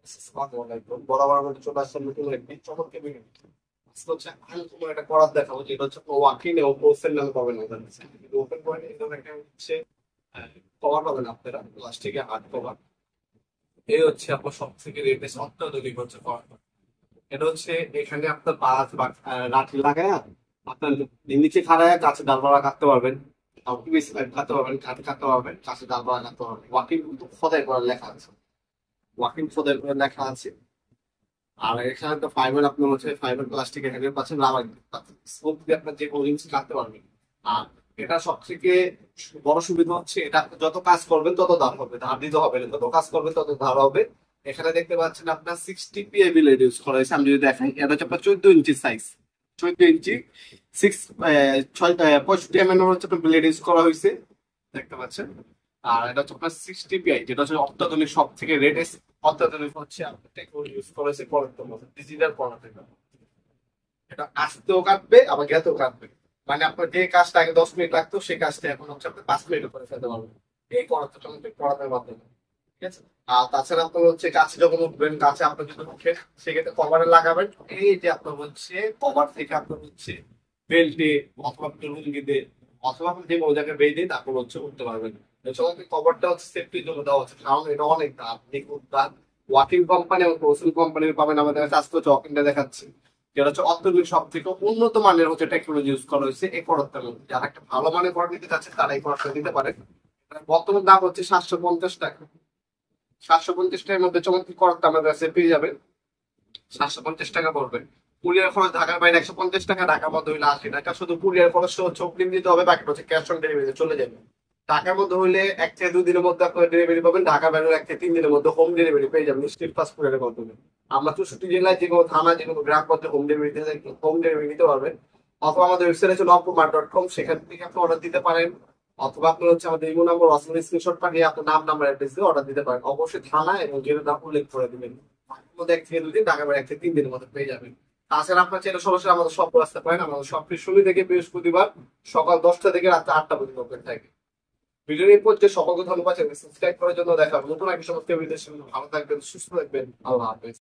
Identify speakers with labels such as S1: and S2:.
S1: আসসালামু আলাইকুম। বরাবর আমাদের চলে আসছে নতুন একটি চমৎকার ভিডিও। আজকে হচ্ছে আনকমন একটা করাত দেখাবো, যেটা হচ্ছে ওয়াকিং ও ওপেন নামে পাবেন আমাদের কাছে। কিন্তু ওপেন পয়েন্ট এরকম একটা হচ্ছে কভার পাবেন আপনারা, প্লাস্টিকে হার্ড কভার। এই হচ্ছে আপনার সব থেকে রেটেস্ট অত্যাধুনিক হচ্ছে কভার। এটা হচ্ছে এখানে আপনার বাস বা লাঠি লাগায় আপনার নিচে খাড়ায় গাছে ডালপালা কাটতে পারবেন, কাটতে পারবেন, কাঠে কাটতে পারবেন, গাছে ডালপালা কাটতে পারবেন। ওয়াকিং কিন্তু খোদাই করার লেখা আছে, ওয়াকিং খোদাই করে লেখা আছে। আর এখানে তো ফাইবার আপনার হচ্ছে ফাইবার প্লাস্টিকের হ্যান্ডেল পাচ্ছেন, রাবার স্মুথ দিয়ে আপনার যে কোনো জিনিস কাটতে পারবেন। আর এটা সব থেকে বড় সুবিধা হচ্ছে, এটা আপনি যত কাজ করবেন তত ধার হবে, ধার দিতে হবে না, যত কাজ করবেন তত ধার হবে। এখানে দেখতে পাচ্ছেন আপনার 60 PA ব্লেড ইউজ করা হয়েছে। আমি যদি দেখাই, এটা হচ্ছে আপনার 14 ইঞ্চি সাইজ, 14 ইঞ্চি 65 mm হচ্ছে আপনার ব্লেড ইউজ করা হয়েছে, দেখতে পাচ্ছেন। আর এটা হচ্ছে আপনার 60 PI, যেটা হচ্ছে অত্যাধুনিক সব থেকে রেটেস্ট অত্যাধুনিক হচ্ছে আপনার টেকনোলজি ইউজ করেছে পড়ার মধ্যে, ডিজিটাল পড়া থেকে। এটা আসতেও কাটবে আবার গেতেও কাটবে, মানে আপনার যে কাজটা আগে 10 মিনিট লাগতো সেই কাজটা এখন হচ্ছে আপনি 5 মিনিটে করে ফেলতে পারবেন এই পড়াতে মাধ্যমে। ঠিক আছে। আর তাছাড়া আপনার হচ্ছে গাছে যখন উঠবেন, গাছে আপনার যদি উঠেন সেক্ষেত্রে কভারে লাগাবেন। এই যে আপনার হচ্ছে কভার থেকে আপনার হচ্ছে বেল্টে অথবা আপনি লুঙ্গিতে অথবা আপনি যে কোনো জায়গায় বেঁধে তারপর হচ্ছে উঠতে পারবেন। এছাড়াও কভারটা হচ্ছে সেফটির জন্য দেওয়া হচ্ছে, কারণ এটা অনেক দাম, নিখুঁত দাম। ওয়াকিং কোম্পানি এবং প্রসেল কোম্পানির পাবেন আমাদের কাছে। আজকে হচ্ছে ওয়াকিংটা দেখাচ্ছি, যেটা হচ্ছে অত্যাধুনিক সব থেকে উন্নত মানের হচ্ছে টেকনোলজি ইউজ করা হয়েছে এই প্রোডাক্টের মধ্যে। যারা একটা ভালো মানের প্রোডাক্ট নিতে চাচ্ছে তারা এই প্রোডাক্টটা নিতে পারে। বর্তমান দাম হচ্ছে 750 টাকা। 750 টাকার মধ্যে চমৎকার প্রোডাক্ট আমাদের কাছে পেয়ে যাবেন। 750 টাকা পড়বে। কুরিয়ার খরচ ঢাকার বাইরে 150 টাকা, ঢাকার মধ্যে হইলে 80 টাকা। শুধু কুরিয়ার খরচটা হচ্ছে অগ্রিম দিতে হবে, বাকিটা হচ্ছে ক্যাশ অন ডেলিভারি চলে যাবে। ঢাকার মধ্যে হইলে 1 থেকে 2 দিনের মধ্যে আপনার ডেলিভারি পাবেন, ঢাকার বাইরে 1 থেকে 3 দিনের মধ্যে হোম ডেলিভারি পেয়ে যাবেন স্ট্রিট ফাস্ট ফুডের মাধ্যমে। আমরা 64 জেলায় যে কোনো থানা যে কোনো গ্রাম পর্যায়ে হোম ডেলিভারি নিতে পারবেন। অথবা আমাদের ওয়েবসাইট আছে nopmart.com, সেখান থেকে আপনি অর্ডার দিতে পারেন। অথবা আপনার হচ্ছে আমাদের ইমো নাম্বার হোয়াটসঅ্যাপ স্ক্রিনশট পাঠিয়ে আপনার নাম নাম্বার অ্যাড্রেস দিয়ে অর্ডার দিতে পারেন। অবশ্যই থানা এবং জেলার নাম উল্লেখ করে দিবেন। মধ্যে 1 থেকে 2 দিন, ঢাকার বাইরে 1 থেকে 3 দিনের মধ্যে পেয়ে যাবেন। তাছাড়া আপনার চাইলে সরাসরি আমাদের সব আসতে পারেন। আমাদের সবটি শুরু থেকে বৃহস্পতিবার সকাল 10টা থেকে রাত 8টা পর্যন্ত ওপেন থাকে। ভিডিও এই পর্যায়ে সকলকে ধন্যবাদ। সাবস্ক্রাইব করার জন্য। দেখা হবে নতুন একটা সমস্ত ভিডিও। ভালো থাকবেন, সুস্থ থাকবেন। আল্লাহ হাফেজ।